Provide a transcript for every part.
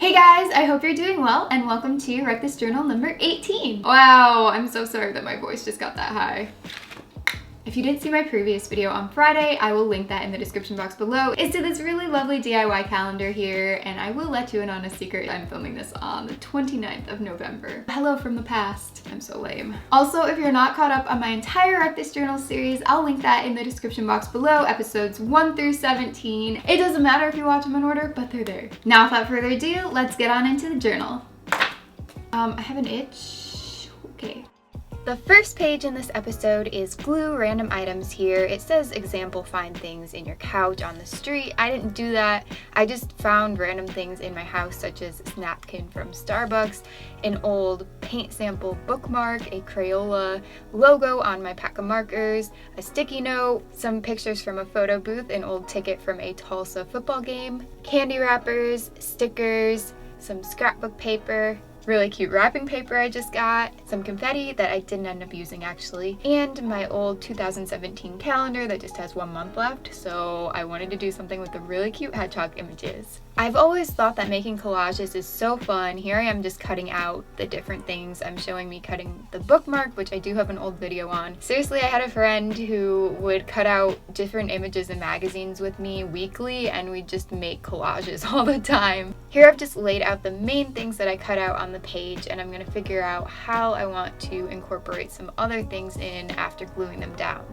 Hey guys, I hope you're doing well and welcome to Write This Journal number 18. Wow, I'm so sorry that my voice just got that high. If you didn't see my previous video on Friday, I will link that in the description box below. It's to this really lovely DIY calendar here, and I will let you in on a secret. I'm filming this on the 29th of November. Hello from the past. I'm so lame. Also, if you're not caught up on my entire Write This Journal series, I'll link that in the description box below, episodes 1 through 17. It doesn't matter if you watch them in order, but they're there. Now, without further ado, let's get on into the journal. I have an itch. Okay. The first page in this episode is glue random items here. It says example find things in your couch on the street. I didn't do that. I just found random things in my house such as this napkin from Starbucks, an old paint sample bookmark, a Crayola logo on my pack of markers, a sticky note, some pictures from a photo booth, an old ticket from a Tulsa football game, candy wrappers, stickers, some scrapbook paper, really cute wrapping paper I just got, some confetti that I didn't end up using actually, and my old 2017 calendar that just has 1 month left, so I wanted to do something with the really cute hedgehog images. I've always thought that making collages is so fun. Here I am just cutting out the different things. I'm showing me cutting the bookmark, which I do have an old video on. Seriously, I had a friend who would cut out different images in magazines with me weekly, and we'd just make collages all the time. Here I've just laid out the main things that I cut out on the page, and I'm gonna figure out how I want to incorporate some other things in after gluing them down.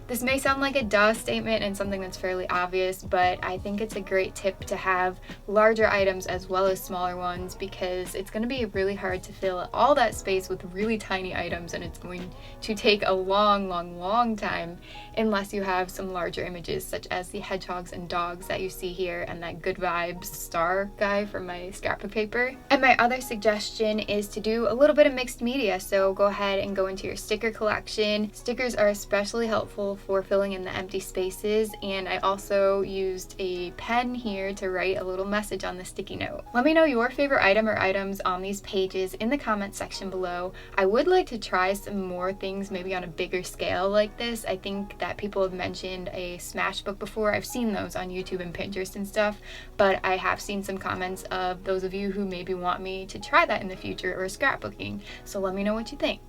This may sound like a duh statement and something that's fairly obvious, but I think it's a great tip to have larger items as well as smaller ones because it's going to be really hard to fill all that space with really tiny items, and it's going to take a long time unless you have some larger images such as the hedgehogs and dogs that you see here and that good vibes star guy from my scrapbook paper. And my other suggestion is to do a little bit of mixed media, so go ahead and go into your sticker collection. Stickers are especially helpful for filling in the empty spaces, and I also used a pen here to write a little message on the sticky note. Let me know your favorite item or items on these pages in the comments section below. I would like to try some more things maybe on a bigger scale like this. I think that people have mentioned a smash book before. I've seen those on YouTube and Pinterest and stuff, but I have seen some comments of those of you who maybe want me to try that in the future or scrapbooking, so let me know what you think.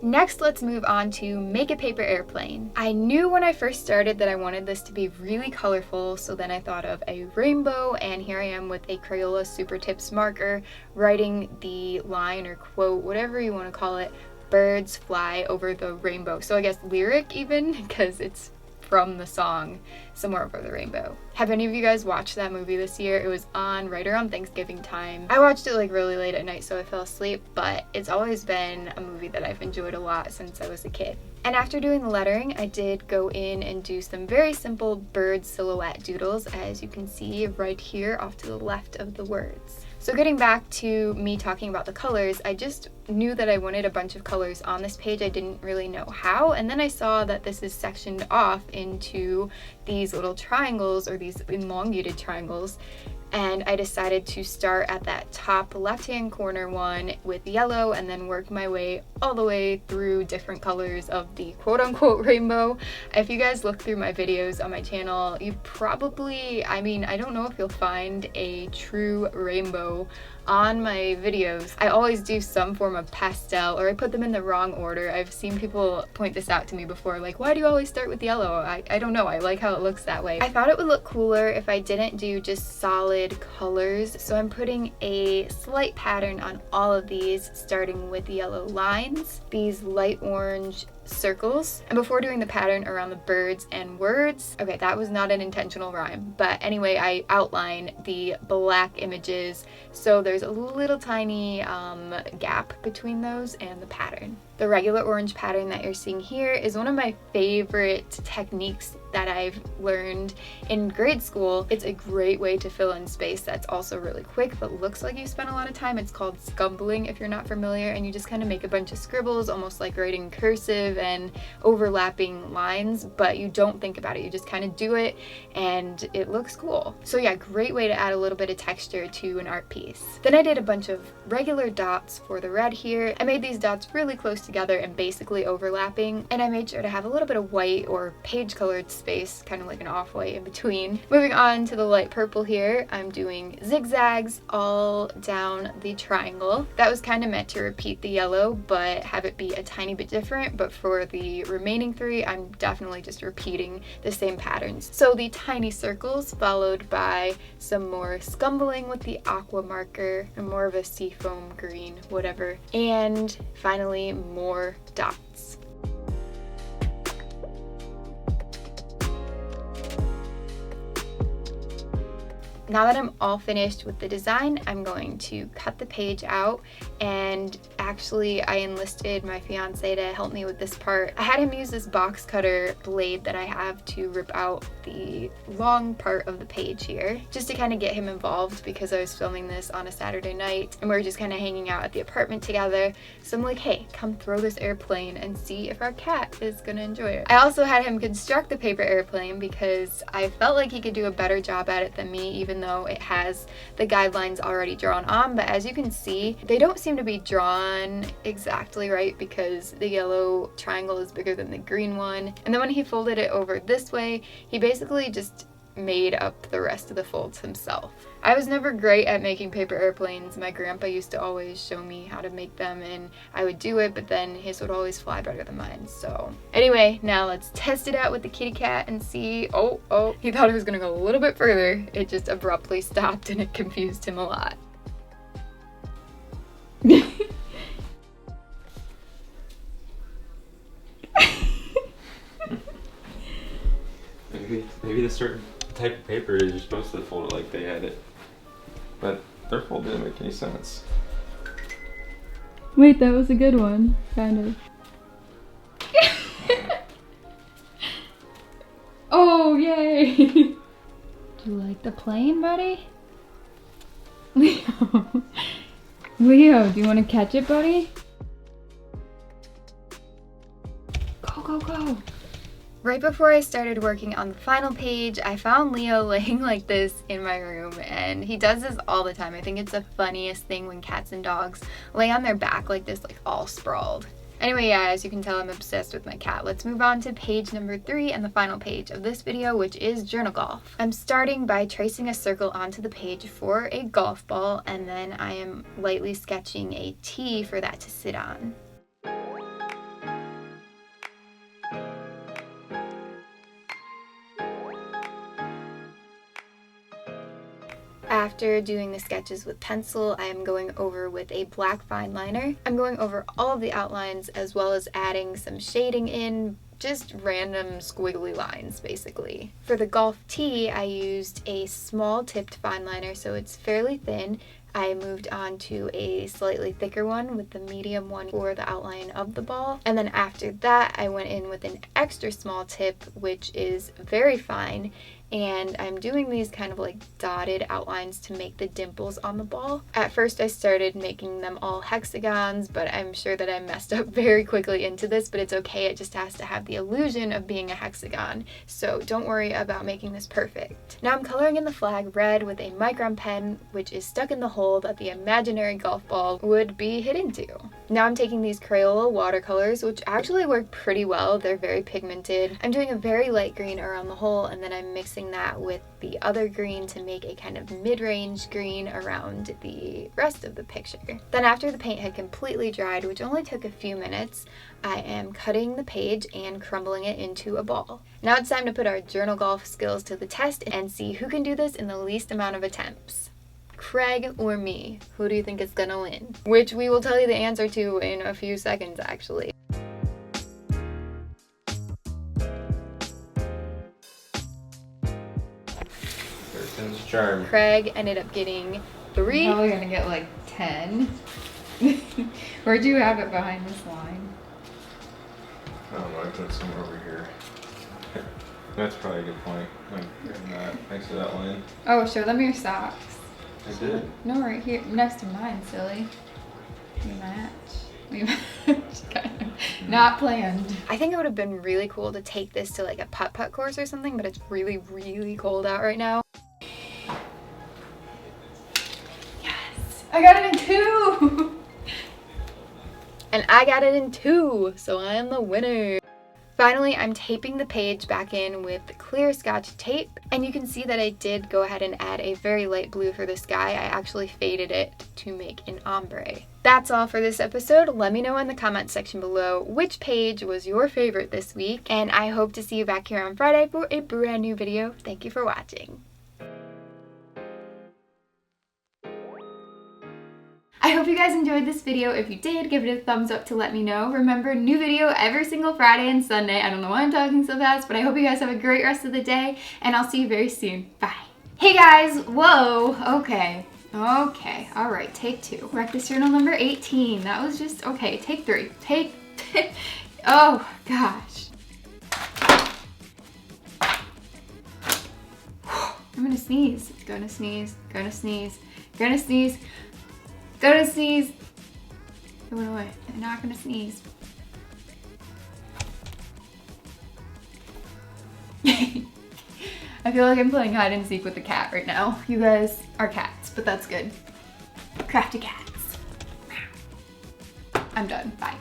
Next, let's move on to make a paper airplane. I knew when I first started that I wanted this to be really colorful, so then I thought of a rainbow, and here I am with a Crayola Super Tips marker writing the line or quote, whatever you want to call it, birds fly over the rainbow. So I guess lyric even, because it's from the song Somewhere Over the Rainbow. Have any of you guys watched that movie this year? It was on right around Thanksgiving time. I watched it like really late at night, so I fell asleep, but it's always been a movie that I've enjoyed a lot since I was a kid. And after doing the lettering, I did go in and do some very simple bird silhouette doodles, as you can see right here off to the left of the words. So getting back to me talking about the colors, I just knew that I wanted a bunch of colors on this page. I didn't really know how, and then I saw that this is sectioned off into these little triangles, or these elongated triangles, and I decided to start at that top left-hand corner one with yellow and then work my way all the way through different colors of the quote-unquote rainbow. If you guys look through my videos on my channel, you probably, I don't know if you'll find a true rainbow on my videos. I always do some form of pastel, or I put them in the wrong order. I've seen people point this out to me before, like, why do you always start with yellow? I don't know, I like how it looks that way. I thought it would look cooler if I didn't do just solid colors, so I'm putting a slight pattern on all of these, starting with yellow lines, these light orange circles, and before doing the pattern around the birds and words, okay, that was not an intentional rhyme, but anyway, I outline the black images, so there's a little tiny gap between those and the pattern. The regular orange pattern that you're seeing here is one of my favorite techniques that I've learned in grade school. It's a great way to fill in space that's also really quick but looks like you spent a lot of time. It's called scumbling if you're not familiar, and you just kind of make a bunch of scribbles, almost like writing cursive and overlapping lines, but you don't think about it, you just kind of do it and it looks cool. So yeah, great way to add a little bit of texture to an art piece. Then I did a bunch of regular dots for the red here. I made these dots really close together and basically overlapping, and I made sure to have a little bit of white or page colored space, kind of like an off-white in between. Moving on to the light purple here, I'm doing zigzags all down the triangle. That was kind of meant to repeat the yellow but have it be a tiny bit different, but for the remaining three I'm definitely just repeating the same patterns. So the tiny circles followed by some more scumbling with the aqua marker and more of a seafoam green, whatever, and finally more dots. Now that I'm all finished with the design, I'm going to cut the page out, and actually I enlisted my fiance to help me with this part. I had him use this box cutter blade that I have to rip out the long part of the page here, just to kind of get him involved because I was filming this on a Saturday night and we were just kind of hanging out at the apartment together. So I'm like, hey, come throw this airplane and see if our cat is gonna enjoy it. I also had him construct the paper airplane because I felt like he could do a better job at it than me, even though it has the guidelines already drawn on. But as you can see, they don't seem to be drawn exactly right because the yellow triangle is bigger than the green one. And then when he folded it over this way, he basically just made up the rest of the folds himself. I was never great at making paper airplanes. My grandpa used to always show me how to make them and I would do it, but then his would always fly better than mine. So anyway, now let's test it out with the kitty cat and see. Oh, he thought it was gonna go a little bit further. It just abruptly stopped and it confused him a lot. Maybe the certain type of paper is you're supposed to fold it like they had it, but their fold didn't make any sense. Wait, that was a good one, kind of. Oh, yay! Do you like the plane, buddy? Leo, Leo, do you want to catch it, buddy? Go, go, go! Right before I started working on the final page, I found Leo laying like this in my room, and he does this all the time. I think it's the funniest thing when cats and dogs lay on their back like this, like all sprawled. Anyway, yeah, as you can tell, I'm obsessed with my cat. Let's move on to page number 3 and the final page of this video, which is journal golf. I'm starting by tracing a circle onto the page for a golf ball, and then I am lightly sketching a T for that to sit on. After doing the sketches with pencil, I am going over with a black fine liner. I'm going over all of the outlines as well as adding some shading in, just random squiggly lines basically. For the golf tee, I used a small tipped fine liner, so it's fairly thin. I moved on to a slightly thicker one with the medium one for the outline of the ball. And then after that, I went in with an extra small tip, which is very fine. And I'm doing these kind of like dotted outlines to make the dimples on the ball. At first I started making them all hexagons, but I'm sure that I messed up very quickly into this, but it's okay. It just has to have the illusion of being a hexagon. So don't worry about making this perfect. Now I'm coloring in the flag red with a micron pen, which is stuck in the hole that the imaginary golf ball would be hit into. Now I'm taking these Crayola watercolors, which actually work pretty well. They're very pigmented. I'm doing a very light green around the hole, and then I'm mixing that with the other green to make a kind of mid-range green around the rest of the picture. Then after the paint had completely dried, which only took a few minutes, I am cutting the page and crumbling it into a ball. Now it's time to put our journal golf skills to the test and see who can do this in the least amount of attempts. Craig or me? Who do you think is gonna win? Which we will tell you the answer to in a few seconds, actually. Charm. Craig ended up getting 3. I'm probably gonna get like 10. Where'd you have it behind this line? I don't know, I put it somewhere over here. That's probably a good point. Like next to that line. Oh, show them your socks. I did. No, right here, next to mine, silly. We match. We match. Kind of not planned. I think it would have been really cool to take this to like a putt-putt course or something, but it's really, really cold out right now. Yes! I got it in 2! And I got it in 2, so I am the winner. Finally, I'm taping the page back in with clear Scotch tape, and you can see that I did go ahead and add a very light blue for the sky. I actually faded it to make an ombre. That's all for this episode. Let me know in the comment section below which page was your favorite this week, and I hope to see you back here on Friday for a brand new video. Thank you for watching. I hope you guys enjoyed this video. If you did, give it a thumbs up to let me know. Remember, new video every single Friday and Sunday. I don't know why I'm talking so fast, but I hope you guys have a great rest of the day, and I'll see you very soon. Bye. Hey guys, whoa, okay, all right, take 2. Practice journal number 18. That was just, okay, take 3. Oh gosh. I'm gonna sneeze, gonna sneeze, gonna sneeze, gonna sneeze. Gonna sneeze. It went away. I'm not gonna sneeze. I feel like I'm playing hide and seek with the cat right now. You guys are cats, but that's good. Crafty cats. I'm done. Bye.